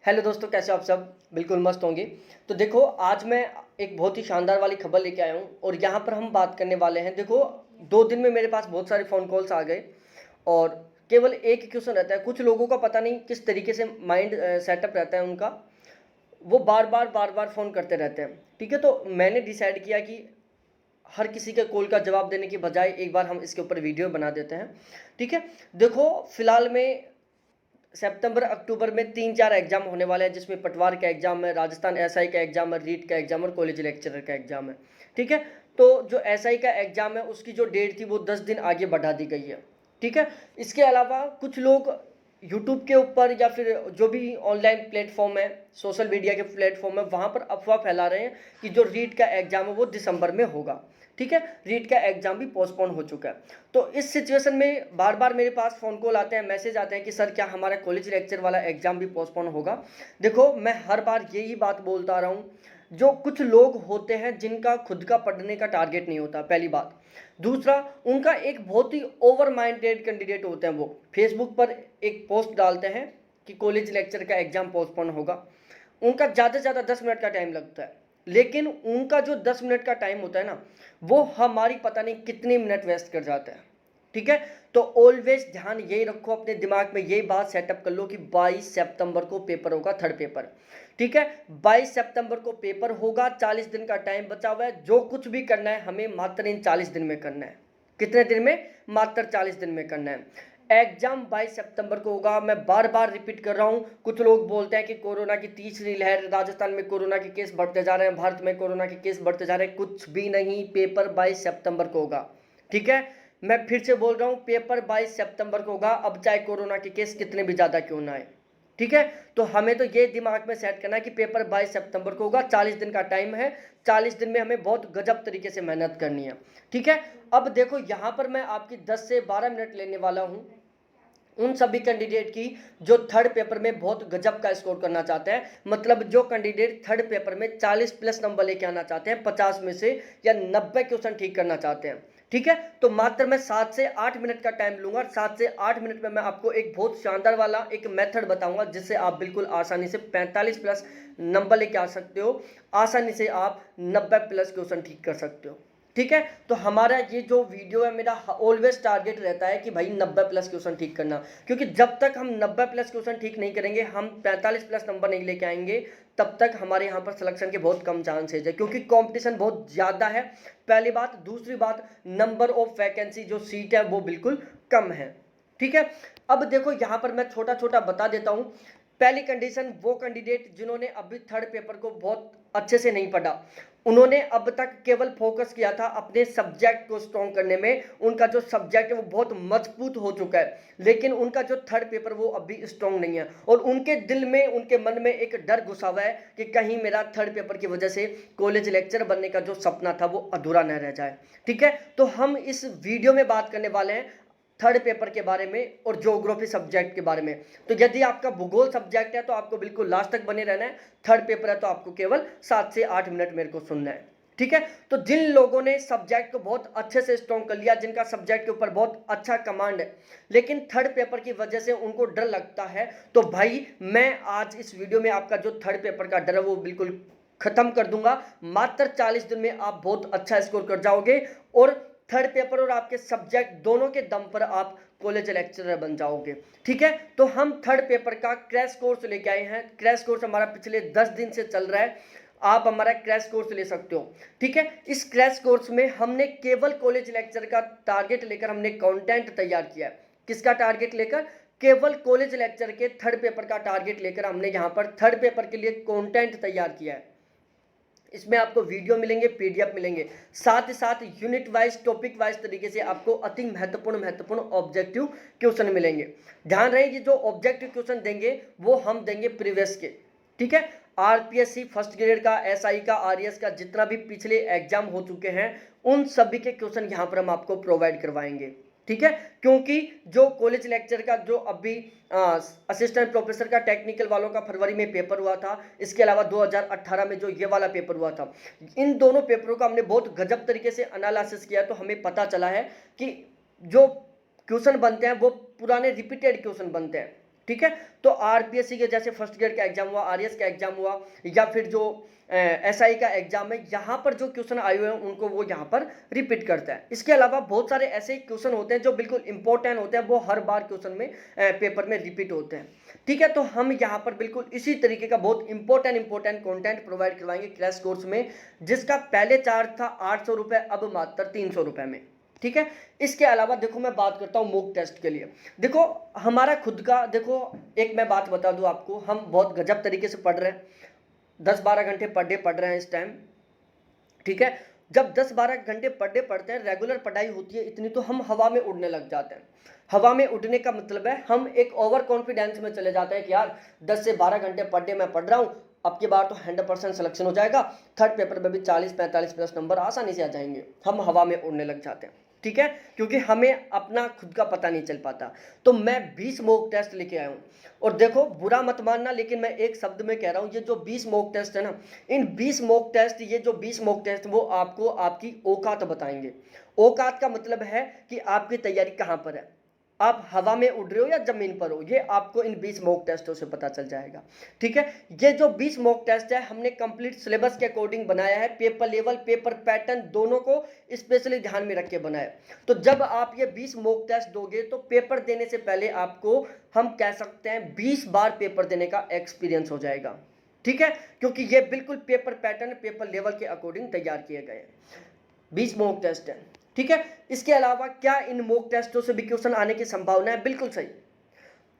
Hello दोस्तों, कैसे हो आप सब? बिल्कुल मस्त होंगे। तो देखो, आज मैं एक बहुत ही शानदार वाली खबर लेके आया हूँ और यहाँ पर हम बात करने वाले हैं। देखो, 2 दिन में मेरे पास बहुत सारे फ़ोन कॉल्स आ गए और केवल एक ही क्वेश्चन रहता है। कुछ लोगों का पता नहीं किस तरीके से माइंड सेटअप रहता है उनका, वो बार-बार फ़ोन करते रहते हैं। ठीक है? तो मैंने डिसाइड किया कि हर किसी के कॉल का जवाब देने की बजाय एक बार हम इसके ऊपर वीडियो बना देते हैं। ठीक है? देखो, फिलहाल में सितंबर अक्टूबर में 3-4 एग्जाम होने वाले हैं, जिसमें पटवार का एग्जाम है, राजस्थान एसआई का एग्जाम है, रीट का एग्जाम और कॉलेज लेक्चरर का एग्जाम है। ठीक है? तो जो एसआई का एग्जाम है उसकी जो डेट थी वो 10 दिन आगे बढ़ा दी गई है। ठीक है? इसके अलावा कुछ लोग यूट्यूब के ऊपर या फिर जो भी ऑनलाइन प्लेटफॉर्म है, सोशल मीडिया के प्लेटफॉर्म है, वहाँ पर अफवाह फैला रहे हैं कि जो रीट का एग्जाम है वो दिसंबर में होगा। ठीक है? रीट का एग्जाम भी पोस्टपोन हो चुका है। तो इस सिचुएशन में बार बार मेरे पास फ़ोन कॉल आते हैं, मैसेज आते हैं कि सर, क्या हमारा कॉलेज लेक्चर वाला एग्ज़ाम भी पोस्टपोन होगा? देखो, मैं हर बार यही बात बोलता आ रहा हूँ, जो कुछ लोग होते हैं जिनका खुद का पढ़ने का टारगेट नहीं होता, पहली बात। दूसरा, उनका एक बहुत ही ओवर माइंडेड कैंडिडेट होते हैं। वो फेसबुक पर एक पोस्ट डालते हैं कि कॉलेज लेक्चर का एग्ज़ाम पोस्टपोन होगा। उनका ज़्यादा से ज़्यादा 10 मिनट का टाइम लगता है, लेकिन उनका जो 10 मिनट का टाइम होता है ना, वो हमारी पता नहीं कितने मिनट वेस्ट कर जाता है। ठीक है? तो ऑलवेज ध्यान यही रखो, अपने दिमाग में यही बात सेटअप कर लो कि 22 सितंबर को पेपर होगा, थर्ड पेपर। ठीक है? 22 सितंबर को पेपर होगा, 40 दिन का टाइम बचा हुआ है। जो कुछ भी करना है हमें मात्र इन 40 दिन में करना है। कितने दिन में? मात्र 40 दिन में करना है। एग्जाम 22 सितंबर को होगा। मैं बार बार रिपीट कर रहा हूँ। कुछ लोग बोलते हैं कि कोरोना की तीसरी लहर, राजस्थान में कोरोना के केस बढ़ते जा रहे हैं, भारत में कोरोना के केस बढ़ते जा रहे हैं। कुछ भी नहीं, पेपर 22 सितंबर को होगा। ठीक है? मैं फिर से बोल रहा हूँ, पेपर 22 सितंबर को होगा, अब चाहे कोरोना के केस कितने भी ज़्यादा क्यों ना आए। ठीक है? तो हमें तो ये दिमाग में सेट करना है कि पेपर 22 सितंबर को होगा, 40 दिन का टाइम है। 40 दिन में हमें बहुत गजब तरीके से मेहनत करनी है। ठीक है? अब देखो, यहाँ पर मैं आपकी 10 से 12 मिनट लेने वाला हूँ उन सभी कैंडिडेट की जो थर्ड पेपर में बहुत गजब का स्कोर करना चाहते हैं। मतलब जो कैंडिडेट थर्ड पेपर में 40 प्लस नंबर लेके आना चाहते हैं, 50 में से, या 90 क्वेश्चन ठीक करना चाहते हैं। ठीक है? तो मात्र मैं 7 से 8 मिनट का टाइम लूंगा। 7 से 8 मिनट में मैं आपको एक बहुत शानदार वाला एक मेथड बताऊंगा, जिससे आप बिल्कुल आसानी से 45 प्लस नंबर लेके आ सकते हो। आसानी से आप 90 प्लस क्वेश्चन ठीक कर सकते हो। ठीक है? तो हमारा ये जो वीडियो है, मेरा ऑलवेज टारगेट रहता है कि भाई 90 प्लस क्वेश्चन ठीक करना, क्योंकि जब तक हम 90 प्लस क्वेश्चन ठीक नहीं करेंगे, हम 45 प्लस नंबर नहीं लेके आएंगे, तब तक हमारे यहाँ पर सिलेक्शन के बहुत कम चांसेज है, क्योंकि कंपटीशन बहुत ज़्यादा है, पहली बात। दूसरी बात, नंबर ऑफ वैकेंसी जो सीट है वो बिल्कुल कम है। ठीक है? अब देखो, यहाँ पर मैं छोटा छोटा बता देता हूँ। पहली कंडीशन, वो कैंडिडेट जिन्होंने अभी थर्ड पेपर को बहुत अच्छे से नहीं पढ़ा, उन्होंने अब तक केवल फोकस किया था अपने सब्जेक्ट को स्ट्रॉन्ग करने में। उनका जो सब्जेक्ट है वो बहुत मजबूत हो चुका है, लेकिन उनका जो थर्ड पेपर वो अभी स्ट्रॉन्ग नहीं है, और उनके दिल में, उनके मन में एक डर घुसा हुआ है कि कहीं मेरा थर्ड पेपर की वजह से कॉलेज लेक्चर बनने का जो सपना था वो अधूरा न रह जाए। ठीक है? तो हम इस वीडियो में बात करने वाले हैं थर्ड पेपर के बारे में और ज्योग्राफी सब्जेक्ट के बारे में। तो यदि आपका भूगोल सब्जेक्ट है तो आपको बिल्कुल लास्ट तक बने रहना है। थर्ड पेपर है तो आपको केवल 7 से 8 मिनट मेरे को सुनना है। ठीक है? तो जिन लोगों ने सब्जेक्ट को बहुत अच्छे से स्ट्रॉन्ग कर लिया, जिनका सब्जेक्ट के ऊपर बहुत अच्छा कमांड है, लेकिन थर्ड पेपर की वजह से उनको डर लगता है, तो भाई मैं आज इस वीडियो में आपका जो थर्ड पेपर का डर है वो बिल्कुल खत्म कर दूंगा। मात्र 40 दिन में आप बहुत अच्छा स्कोर कर जाओगे और थर्ड पेपर और आपके सब्जेक्ट दोनों के दम पर आप कॉलेज लेक्चरर बन जाओगे। ठीक है? तो हम थर्ड पेपर का क्रैश कोर्स लेके आए हैं। क्रैश कोर्स हमारा पिछले 10 दिन से चल रहा है। आप हमारा क्रैश कोर्स ले सकते हो। ठीक है? इस क्रैश कोर्स में हमने केवल कॉलेज लेक्चर का टारगेट लेकर हमने कंटेंट तैयार किया है। किसका टारगेट लेकर? केवल कॉलेज लेक्चर के थर्ड पेपर का टारगेट लेकर हमने यहाँ पर थर्ड पेपर के लिए कंटेंट तैयार किया है। इसमें आपको वीडियो मिलेंगे, पीडीएफ मिलेंगे, साथ ही साथ यूनिट वाइज, टॉपिक वाइज तरीके से आपको अति महत्वपूर्ण ऑब्जेक्टिव क्वेश्चन मिलेंगे। ध्यान रहे कि जो ऑब्जेक्टिव क्वेश्चन देंगे वो हम देंगे प्रीवियस के। ठीक है? आरपीएससी फर्स्ट ग्रेड का, एसआई का, आरएस का, जितना भी पिछले एग्जाम हो चुके हैं उन सभी के क्वेश्चन यहाँ पर हम आपको प्रोवाइड करवाएंगे। ठीक है? क्योंकि जो कॉलेज लेक्चर का जो अभी असिस्टेंट प्रोफेसर का टेक्निकल वालों का फरवरी में पेपर हुआ था, इसके अलावा 2018 में जो ये वाला पेपर हुआ था, इन दोनों पेपरों का हमने बहुत गजब तरीके से एनालिसिस किया, तो हमें पता चला है कि जो क्वेश्चन बनते हैं वो पुराने रिपीटेड क्वेश्चन बनते हैं। ठीक है। तो आरपीएससी के जैसे फर्स्ट ग्रेड का एग्जाम हुआ, आरएएस का एग्जाम हुआ, या फिर जो एसआई का एग्जाम है, यहाँ पर जो क्वेश्चन आए हुए हैं उनको वो यहाँ पर रिपीट करता है। इसके अलावा बहुत सारे ऐसे क्वेश्चन होते हैं जो बिल्कुल इंपॉर्टेंट होते हैं, वो हर बार क्वेश्चन में पेपर में रिपीट होते हैं। ठीक है, तो हम यहाँ पर बिल्कुल इसी तरीके का बहुत इंपॉर्टेंट कंटेंट प्रोवाइड करवाएंगे क्रैश कोर्स में, जिसका पहले चार्ज था 800 रुपये, अब मात्र 300 रुपये में। ठीक है। इसके अलावा देखो मैं बात करता हूँ मॉक टेस्ट के लिए। देखो हमारा खुद का, देखो एक मैं बात बता दूँ आपको, हम बहुत गजब तरीके से पढ़ रहे हैं, 10-12 घंटे पर डे पढ़ रहे हैं इस टाइम। ठीक है, जब 10-12 घंटे पर डे पढ़ते हैं, रेगुलर पढ़ाई होती है इतनी, तो हम हवा में उड़ने लग जाते हैं। हवा में उड़ने का मतलब है हम एक ओवर कॉन्फिडेंस में चले जाते हैं कि यार 10 से 12 घंटे पर डे मैं पढ़ रहा हूँ, अब की बार तो 100% सिलेक्शन हो जाएगा, थर्ड पेपर में भी 40-45 प्लस नंबर आसानी से आ जाएंगे। हम हवा में उड़ने लग जाते हैं। ठीक है, क्योंकि हमें अपना खुद का पता नहीं चल पाता। तो मैं 20 मॉक टेस्ट लेके आया हूँ, और देखो बुरा मत मानना, लेकिन मैं एक शब्द में कह रहा हूँ, ये जो 20 मॉक टेस्ट है ना, इन 20 मॉक टेस्ट, ये जो 20 मॉक टेस्ट वो आपको आपकी औकात बताएंगे। औकात का मतलब है कि आपकी तैयारी कहाँ पर है, आप हवा में उड़ रहे हो या जमीन पर हो, ये आपको इन 20 मॉक टेस्टों से पता चल जाएगा। ठीक है, ये जो 20 मॉक टेस्ट है हमने कंप्लीट सिलेबस के अकॉर्डिंग बनाया है, पेपर लेवल पेपर पैटर्न दोनों को स्पेशली ध्यान में रख के बनाया। तो जब आप ये 20 मॉक टेस्ट दोगे तो पेपर देने से पहले आपको, हम कह सकते हैं, 20 बार पेपर देने का एक्सपीरियंस हो जाएगा। ठीक है, क्योंकि ये बिल्कुल पेपर पैटर्न पेपर लेवल के अकॉर्डिंग तैयार किए गए हैं। 20 मॉक टेस्ट है। ठीक है, इसके अलावा क्या इन मॉक टेस्टों से भी क्वेश्चन आने की संभावना है? बिल्कुल सही।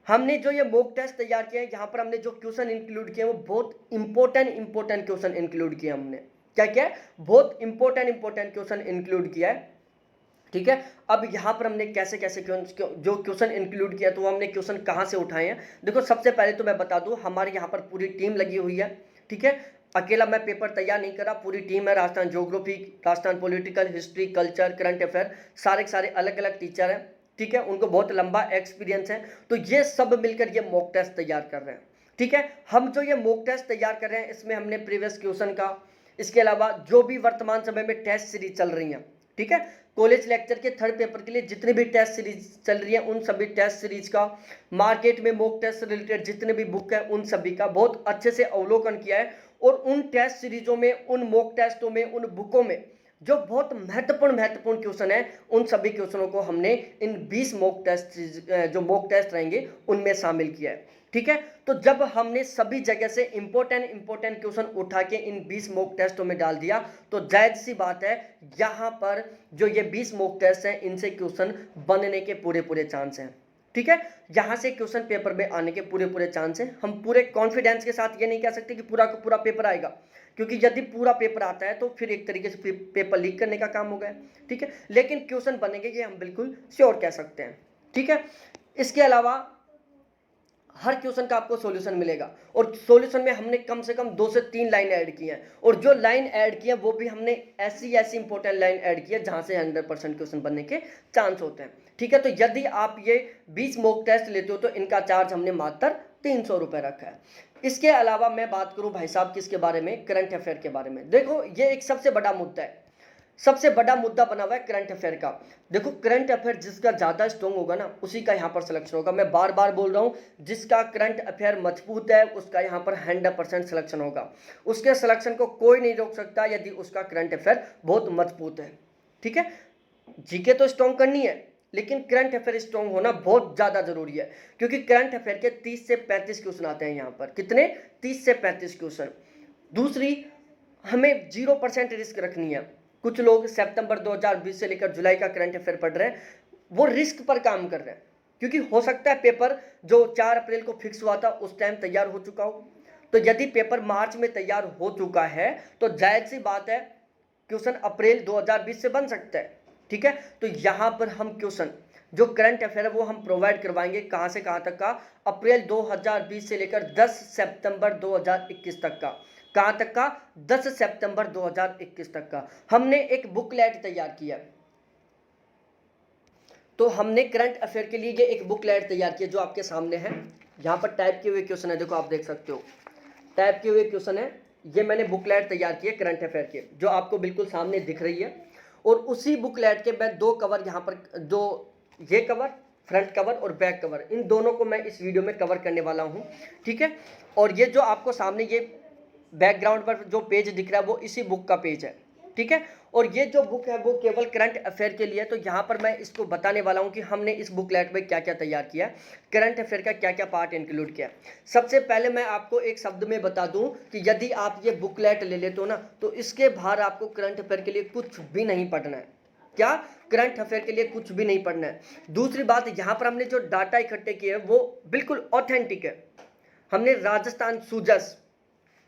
हमने जो ये मॉक टेस्ट तैयार किया है, यहाँ पर हमने जो क्वेश्चन इंक्लूड किए हैं वो बहुत इंपॉर्टेंट क्वेश्चन इंक्लूड किए हमने। क्या क्या है? बहुत इंपॉर्टेंट क्वेश्चन इंक्लूड किया है। ठीक है, अब यहाँ पर हमने कैसे कैसे जो क्वेश्चन इंक्लूड किया, तो वो हमने क्वेश्चन कहाँ से उठाए हैं। देखो सबसे पहले तो मैं बता दूँ, हमारे यहाँ पर पूरी टीम लगी हुई है। ठीक है, अकेला मैं पेपर तैयार नहीं करा, पूरी टीम है। Rajasthan geography, Rajasthan political, history, culture, current affair, सारे के सारे अलग अलग टीचर हैं। ठीक है, उनको बहुत लंबा एक्सपीरियंस है, तो ये सब मिलकर ये मॉक टेस्ट तैयार कर रहे हैं। ठीक है, हम जो ये मॉक टेस्ट तैयार कर रहे हैं, इसमें हमने प्रीवियस क्वेश्चन का, इसके अलावा जो भी वर्तमान समय में टेस्ट सीरीज चल रही हैं, ठीक है, कॉलेज लेक्चर के थर्ड पेपर के लिए जितने भी टेस्ट सीरीज चल रही है, उन सभी टेस्ट सीरीज का, मार्केट में मॉक टेस्ट से रिलेटेड जितने भी बुक है, उन सभी का बहुत अच्छे से अवलोकन किया है। और उन टेस्ट सीरीजों में, उन मॉक टेस्टों में, उन बुकों में जो बहुत महत्वपूर्ण क्वेश्चन है, उन सभी क्वेश्चनों को हमने इन 20 मॉक टेस्ट, जो मॉक टेस्ट रहेंगे, उनमें शामिल किया है। ठीक है, तो जब हमने सभी जगह से इंपॉर्टेंट क्वेश्चन उठा के इन 20 मॉक टेस्टों में डाल दिया, तो जायज सी बात है यहाँ पर जो ये 20 मॉक टेस्ट हैं, इनसे क्वेश्चन बनने के पूरे चांस हैं। ठीक है, यहाँ से क्वेश्चन पेपर में आने के पूरे चांस हैं। हम पूरे कॉन्फिडेंस के साथ ये नहीं कह सकते कि पूरा का पूरा पेपर आएगा, क्योंकि यदि पूरा पेपर आता है तो फिर एक तरीके से पेपर लीक करने का काम हो गया। ठीक है, लेकिन क्वेश्चन बनेंगे ये हम बिल्कुल श्योर कह सकते हैं। ठीक है, इसके अलावा हर क्वेश्चन का आपको सॉल्यूशन मिलेगा, और सॉल्यूशन में हमने कम से कम 2 से 3 लाइन ऐड की हैं, और जो लाइन ऐड की है वो भी हमने ऐसी इंपॉर्टेंट लाइन ऐड की है जहां से 100% क्वेश्चन बनने के चांस होते हैं। ठीक है, तो यदि आप ये 20 मॉक टेस्ट लेते हो तो इनका चार्ज हमने मात्र 300 रुपये रखा है। इसके अलावा मैं बात करूं भाई साहब किसके बारे में, करंट अफेयर के बारे में। देखो ये एक सबसे बड़ा मुद्दा है, सबसे बड़ा मुद्दा बना हुआ है करंट अफेयर का। देखो करंट अफेयर जिसका ज़्यादा स्ट्रॉन्ग होगा ना, उसी का यहाँ पर सिलेक्शन होगा। मैं बार बार बोल रहा हूँ, जिसका करंट अफेयर मजबूत है उसका यहाँ पर 100% सिलेक्शन होगा। उसके सिलेक्शन को कोई नहीं रोक सकता यदि उसका करंट अफेयर बहुत मजबूत है। ठीक है, जीके तो स्ट्रॉन्ग करनी है, लेकिन करंट अफेयर स्ट्रॉन्ग होना बहुत ज़्यादा जरूरी है, क्योंकि करंट अफेयर के 30 से 35 क्वेश्चन आते हैं यहाँ पर। कितने? 30 से 35 क्वेश्चन। दूसरी, हमें 0% रिस्क रखनी है। कुछ लोग सितंबर 2020 से लेकर जुलाई का करंट अफेयर पढ़ रहे हैं, वो रिस्क पर काम कर रहे हैं, क्योंकि हो सकता है पेपर जो 4 अप्रैल को फिक्स हुआ था उस टाइम तैयार हो चुका हो। तो यदि पेपर मार्च में तैयार हो चुका है तो जायज सी बात है क्वेश्चन अप्रैल 2020 से बन सकता है। ठीक है, तो यहाँ पर हम क्वेश्चन जो करंट अफेयर है वो हम प्रोवाइड करवाएंगे कहाँ से कहाँ तक का, अप्रैल 2020 से लेकर 10 सितंबर 2021 तक का। कहाँ तक का? 10 सितंबर 2021 तक का। हमने एक बुकलेट तैयार किया, तो हमने करंट अफेयर के लिए ये एक बुकलेट तैयार किया जो आपके सामने है। यहाँ पर टाइप किए हुए क्वेश्चन है, देखो आप देख सकते हो टाइप किए हुए क्वेश्चन है। ये मैंने बुकलेट तैयार की है करंट अफेयर के, जो आपको बिल्कुल सामने दिख रही है। और उसी बुकलेट के मैं 2 कवर यहाँ पर, जो ये कवर फ्रंट कवर और बैक कवर, इन दोनों को मैं इस वीडियो में कवर करने वाला हूँ, ठीक है। और ये जो आपको सामने ये बैकग्राउंड पर जो पेज दिख रहा है वो इसी बुक का पेज है, ठीक है। और ये जो बुक है वो केवल करंट अफेयर के लिए, तो यहाँ पर मैं इसको बताने वाला हूँ कि हमने इस बुकलेट में क्या क्या तैयार किया, करंट अफेयर का क्या क्या पार्ट इंक्लूड किया। सबसे पहले मैं आपको एक शब्द में बता दूं कि यदि आप ये बुकलेट ले लेते हो ना, तो इसके बाहर आपको करंट अफेयर के लिए कुछ भी नहीं पढ़ना है। क्या? करंट अफेयर के लिए कुछ भी नहीं पढ़ना है। दूसरी बात, यहाँ पर हमने जो डाटा इकट्ठे किए हैं वो बिल्कुल ऑथेंटिक है। हमने राजस्थान सूजस,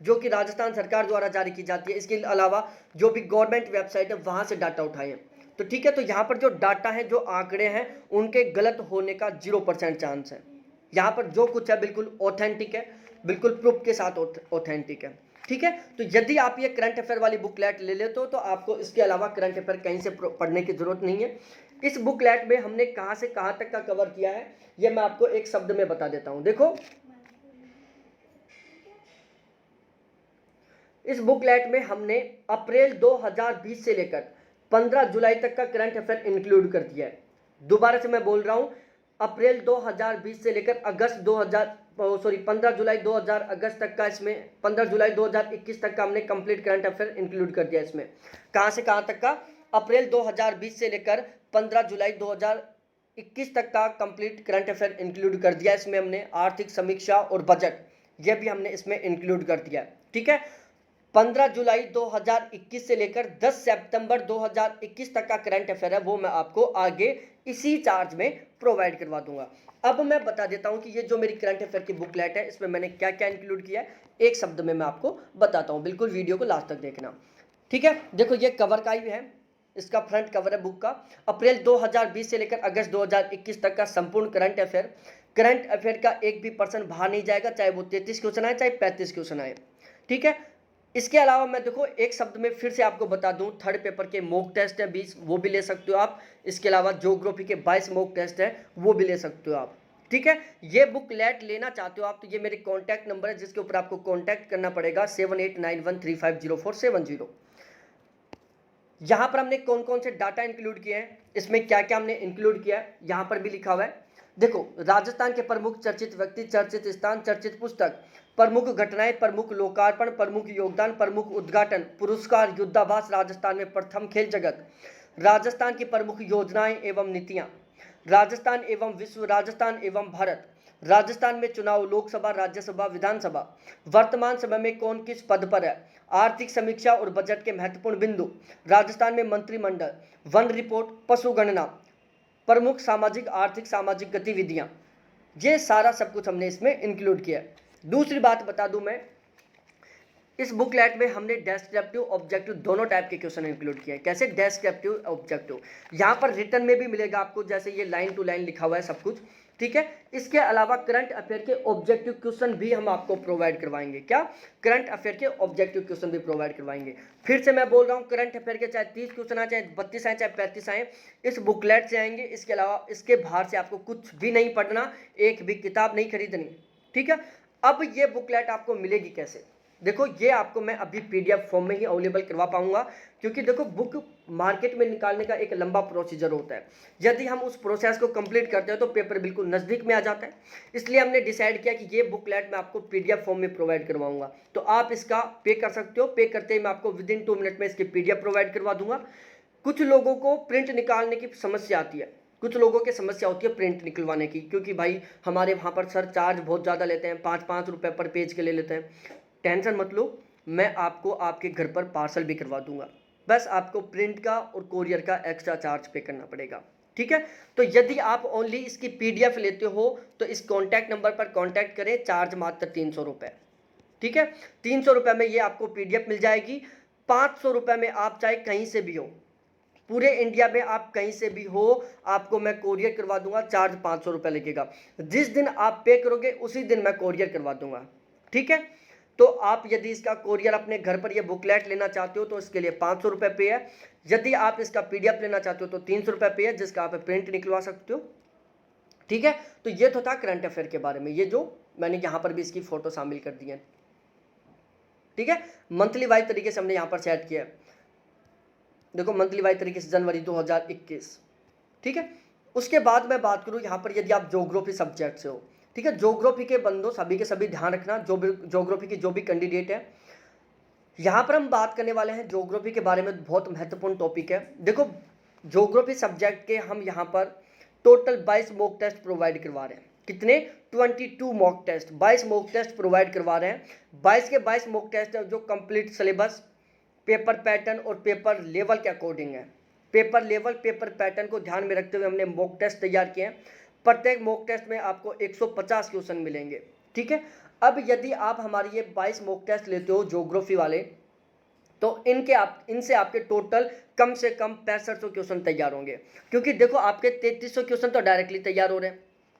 जो कि राजस्थान सरकार द्वारा जारी की जाती है, इसके अलावा जो भी गवर्नमेंट वेबसाइट है वहां से डाटा उठाए हैं, तो ठीक है। तो यहाँ पर जो डाटा है, जो आंकड़े हैं, उनके गलत होने का 0% चांस है। यहाँ पर जो कुछ है बिल्कुल ऑथेंटिक है, बिल्कुल प्रूफ के साथ ऑथेंटिक है, ठीक है। तो यदि आप ये करंट अफेयर वाली बुकलेट ले लेते हो तो आपको इसके अलावा करंट अफेयर कहीं से पढ़ने की जरूरत नहीं है। इस बुकलेट में हमने कहाँ से कहाँ तक का कवर किया है ये मैं आपको एक शब्द में बता देता हूँ। देखो, इस बुकलेट में हमने अप्रैल 2020 से लेकर 15 जुलाई तक का करंट अफेयर इंक्लूड कर दिया है। दोबारा से मैं बोल रहा हूं, अप्रैल 2020 से लेकर 15 जुलाई 2000 अगस्त तक का, इसमें 15 जुलाई 2021 तक का हमने कंप्लीट करंट अफेयर इंक्लूड कर दिया। इसमें कहां से कहां तक का? अप्रैल 2020 से लेकर 15 जुलाई 2021 तक का कंप्लीट करंट अफेयर इंक्लूड कर दिया। इसमें हमने आर्थिक समीक्षा और बजट, यह भी हमने इसमें इंक्लूड कर दिया, ठीक है। 15 जुलाई 2021 से लेकर 10 सितंबर 2021 तक का करंट अफेयर है वो मैं आपको आगे इसी चार्ज में प्रोवाइड करवा दूंगा। अब मैं बता देता हूं कि ये जो मेरी करंट अफेयर की बुकलेट है इसमें मैंने क्या क्या इंक्लूड किया है, एक शब्द में मैं आपको बताता हूं। बिल्कुल वीडियो को लास्ट तक देखना, ठीक है। देखो, ये कवर का ही है, इसका फ्रंट कवर है बुक का। अप्रैल 2020 से लेकर अगस्त 2021 तक का संपूर्ण करंट अफेयर का एक भी पर्सन बाहर नहीं जाएगा, चाहे वो 33 क्वेश्चन आए चाहे 35 क्वेश्चन आए, ठीक है। इसके अलावा मैं देखो एक शब्द में फिर से आपको बता दूं, थर्ड पेपर के मॉक टेस्ट हैं 20, वो भी ले सकते हो आप। इसके अलावा ज्योग्राफी के 22 मॉक टेस्ट हैं, वो भी ले सकते हो आप, ठीक है। ये बुकलेट लेना चाहते हो आप तो ये मेरे कॉन्टैक्ट नंबर है जिसके ऊपर आपको कॉन्टैक्ट करना पड़ेगा, 7891350470। यहाँ पर हमने कौन कौन से डाटा इंक्लूड किए हैं, इसमें क्या क्या हमने इंक्लूड किया है, यहाँ पर भी लिखा हुआ है। देखो, राजस्थान के प्रमुख चर्चित व्यक्ति, चर्चित स्थान, चर्चित पुस्तक, प्रमुख घटनाएं, प्रमुख लोकार्पण, प्रमुख योगदान, प्रमुख उद्घाटन, पुरस्कार, युद्धाभास, राजस्थान में प्रथम खेल जगत, राजस्थान की प्रमुख योजनाएं एवं नीतियां, राजस्थान एवं विश्व, राजस्थान एवं भारत, राजस्थान में चुनाव, लोकसभा, राज्यसभा, विधानसभा, वर्तमान समय में कौन किस पद पर है, आर्थिक समीक्षा और बजट के महत्वपूर्ण बिंदु, राजस्थान में मंत्रिमंडल, वन रिपोर्ट, पशु गणना, प्रमुख सामाजिक आर्थिक सामाजिक गतिविधियां, ये सारा सब कुछ हमने इसमें इंक्लूड किया है। दूसरी बात बता दूं मैं, इस बुकलेट में हमने डेस्क्रिप्टिव ऑब्जेक्टिव दोनों टाइप के क्वेश्चन इंक्लूड किए हैं। कैसे? डेस्क्रिप्टिव ऑब्जेक्टिव, यहाँ पर रिटर्न में भी मिलेगा आपको, जैसे ये लाइन टू लाइन लिखा हुआ है सब कुछ, ठीक है। इसके अलावा करंट अफेयर के ऑब्जेक्टिव क्वेश्चन भी हम आपको प्रोवाइड करवाएंगे। क्या? करंट अफेयर के ऑब्जेक्टिव क्वेश्चन भी प्रोवाइड करवाएंगे। फिर से मैं बोल रहा हूँ, करंट अफेयर के चाहे 30 क्वेश्चन आए, चाहे 32 आए, चाहे 35 आए, इस बुकलेट से आएंगे। इसके अलावा इसके बाहर से आपको कुछ भी नहीं पढ़ना, एक भी किताब नहीं खरीदनी, ठीक है। अब ये बुकलेट आपको मिलेगी कैसे? देखो, ये आपको मैं अभी पीडीएफ फॉर्म में ही अवेलेबल करवा पाऊंगा, क्योंकि देखो बुक मार्केट में निकालने का एक लंबा प्रोसीजर होता है। यदि हम उस प्रोसेस को कंप्लीट करते हैं तो पेपर बिल्कुल नज़दीक में आ जाता है। इसलिए हमने डिसाइड किया कि ये बुकलेट मैं आपको पीडीएफ फॉर्म में प्रोवाइड करवाऊंगा, तो आप इसका पे कर सकते हो। पे करते ही मैं आपको विदिन 2 मिनट में इसकी पीडीएफ प्रोवाइड करवा दूंगा। कुछ लोगों को प्रिंट निकालने की समस्या आती है, कुछ लोगों की समस्या होती है प्रिंट निकलवाने की, क्योंकि भाई हमारे वहाँ पर सर चार्ज बहुत ज़्यादा लेते हैं, 5-5 रुपये पर पेज के ले लेते हैं। टेंशन मत लो, मैं आपको आपके घर पर पार्सल भी करवा दूंगा, बस आपको प्रिंट का और कोरियर का एक्स्ट्रा चार्ज पे करना पड़ेगा, ठीक है। तो यदि आप ओनली इसकी पीडीएफ लेते हो तो इस कॉन्टैक्ट नंबर पर कॉन्टैक्ट करें, चार्ज मात्र 300 रुपये, ठीक है। 300 रुपये में ये आपको पीडीएफ मिल जाएगी। 500 रुपये में आप चाहे कहीं से भी हो, पूरे इंडिया में आप कहीं से भी हो, आपको मैं कोरियर करवा दूंगा, चार्ज 500 रुपये लगेगा। जिस दिन आप पे करोगे उसी दिन मैं कोरियर करवा दूंगा, ठीक है। तो आप यदि इसका कोरियर अपने घर पर ये बुकलेट लेना चाहते हो तो इसके लिए 500 रुपये पे है। यदि आप इसका पीडीएफ लेना चाहते हो तो 300 रुपये पे है, जिसका आप प्रिंट निकलवा सकते हो, ठीक है। तो ये तो था करंट अफेयर के बारे में, ये जो मैंने यहाँ पर भी इसकी फोटो शामिल कर दी है, ठीक है। मंथली वाइज तरीके से हमने यहाँ पर सेट किया है। देखो, मंथली वाइज तरीके से जनवरी 2021, ठीक है। उसके बाद मैं बात करूँ यहाँ पर, यदि आप ज्योग्राफी सब्जेक्ट से हो, ठीक है, ज्योग्राफी के बंदों सभी के सभी ध्यान रखना, जो भी ज्योग्राफी की जो भी कैंडिडेट है, यहाँ पर हम बात करने वाले हैं ज्योग्राफी के बारे में। बहुत महत्वपूर्ण टॉपिक है। देखो, ज्योग्राफी सब्जेक्ट के हम यहाँ पर टोटल 22 मॉक टेस्ट प्रोवाइड करवा रहे हैं। कितने? 22 mock test, 22 mock test provide करवा रहे हैं। 22 के 22 मॉक टेस्ट जो कंप्लीट सिलेबस, पेपर पैटर्न और पेपर लेवल के अकॉर्डिंग है। पेपर लेवल, पेपर पैटर्न को ध्यान में रखते हुए हमने मॉक टेस्ट तैयार किए हैं। प्रत्येक मॉक टेस्ट में आपको 150 क्वेश्चन मिलेंगे, ठीक है। अब यदि आप हमारी ये 22 मॉक टेस्ट लेते हो ज्योग्राफी वाले, तो इनसे आपके टोटल कम से कम 6500 क्वेश्चन तैयार होंगे। क्योंकि देखो, आपके 3300 क्वेश्चन तो डायरेक्टली तैयार हो रहे हैं,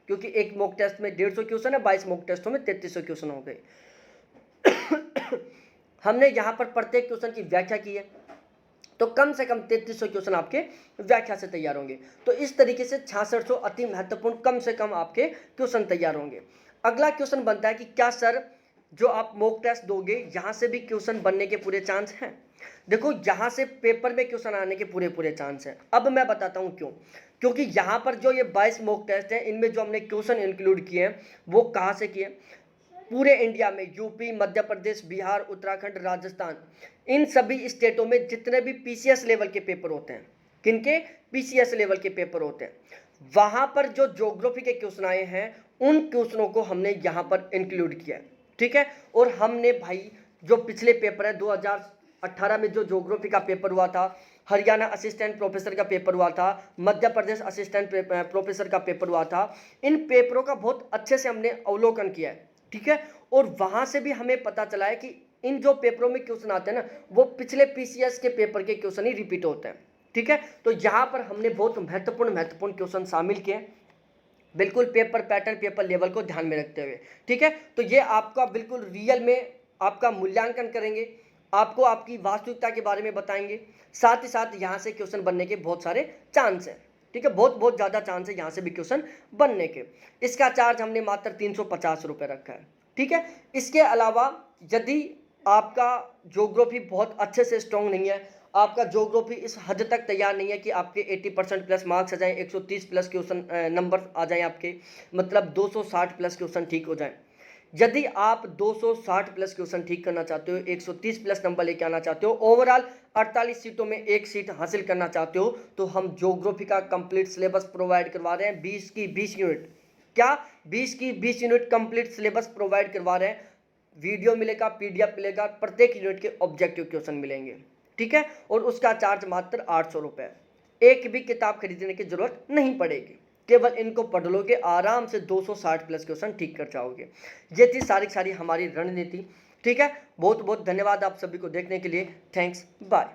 क्योंकि एक मॉक टेस्ट में 150 क्वेश्चन है, 22 मॉक टेस्टों में 3300 क्वेश्चन हो गए। हमने यहाँ पर प्रत्येक क्वेश्चन की व्याख्या की है, तो कम से कम 3300 क्वेश्चन आपके व्याख्या से तैयार होंगे। तो इस तरीके से 6600 अति महत्वपूर्ण कम से कम आपके क्वेश्चन तैयार होंगे। अगला क्वेश्चन बनता है कि क्या सर जो आप मॉक टेस्ट दोगे यहाँ से भी क्वेश्चन बनने के पूरे चांस हैं? देखो, यहाँ से पेपर में क्वेश्चन आने के पूरे चांस हैं। अब मैं बताता हूँ क्यों। क्योंकि यहाँ पर जो ये 22 मॉक टेस्ट हैं, इनमें जो हमने क्वेश्चन इंक्लूड किए हैं वो कहाँ से किए? पूरे इंडिया में यूपी, मध्य प्रदेश, बिहार, उत्तराखंड, राजस्थान, इन सभी स्टेटों में जितने भी पीसीएस लेवल के पेपर होते हैं, किनके? पीसीएस लेवल के पेपर होते हैं, वहाँ पर जो ज्योग्राफी के क्वेश्चन आए हैं उन क्वेश्चनों को हमने यहाँ पर इंक्लूड किया है, ठीक है। और हमने भाई जो पिछले पेपर है 2018 में जो ज्योग्राफी का पेपर हुआ था, हरियाणा असिस्टेंट प्रोफेसर का पेपर हुआ था, मध्य प्रदेश असिस्टेंट प्रोफेसर का पेपर हुआ था, इन पेपरों का बहुत अच्छे से हमने अवलोकन किया है, ठीक है। और वहाँ से भी हमें पता चला है कि इन जो पेपरों में क्वेश्चन आते हैं ना, वो पिछले पीसीएस के पेपर के क्वेश्चन ही रिपीट होते हैं, ठीक है। तो यहाँ पर हमने बहुत महत्वपूर्ण क्वेश्चन शामिल किए, बिल्कुल पेपर पैटर्न, पेपर लेवल को ध्यान में रखते हुए, ठीक है। तो ये आपका बिल्कुल रियल में आपका मूल्यांकन करेंगे, आपको आपकी वास्तविकता के बारे में बताएंगे, साथ ही साथ यहाँ से क्वेश्चन बनने के बहुत सारे चांस हैं, ठीक है। बहुत ज़्यादा चांस है यहाँ से भी क्वेश्चन बनने के। इसका चार्ज हमने मात्र 350 रुपये रखा है, ठीक है। इसके अलावा यदि आपका ज्योग्राफी बहुत अच्छे से स्ट्रॉन्ग नहीं है, आपका ज्योग्राफी इस हद तक तैयार नहीं है कि आपके 80% प्लस मार्क्स आ जाएं, 130 प्लस क्वेश्चन नंबर आ जाएं आपके, मतलब 260 प्लस क्वेश्चन ठीक हो जाएं। यदि आप 260 प्लस क्वेश्चन ठीक करना चाहते हो, 130 प्लस नंबर लेके आना चाहते हो, ओवरऑल 48 सीटों में एक सीट हासिल करना चाहते हो, तो हम ज्योग्राफी का कंप्लीट सिलेबस प्रोवाइड करवा रहे हैं। 20 की 20 यूनिट, क्या 20 की 20 यूनिट कंप्लीट सिलेबस प्रोवाइड करवा रहे हैं। वीडियो मिलेगा, पीडीएफ मिलेगा, प्रत्येक यूनिट के ऑब्जेक्टिव क्वेश्चन मिलेंगे, ठीक है। और उसका चार्ज मात्र 800 रुपये। एक भी किताब खरीदने की जरूरत नहीं पड़ेगी, केवल इनको पढ़ लोगे, आराम से 260 प्लस क्वेश्चन ठीक कर जाओगे। ये थी सारी हमारी रणनीति, ठीक है। बहुत बहुत धन्यवाद आप सभी को देखने के लिए। Thanks, bye.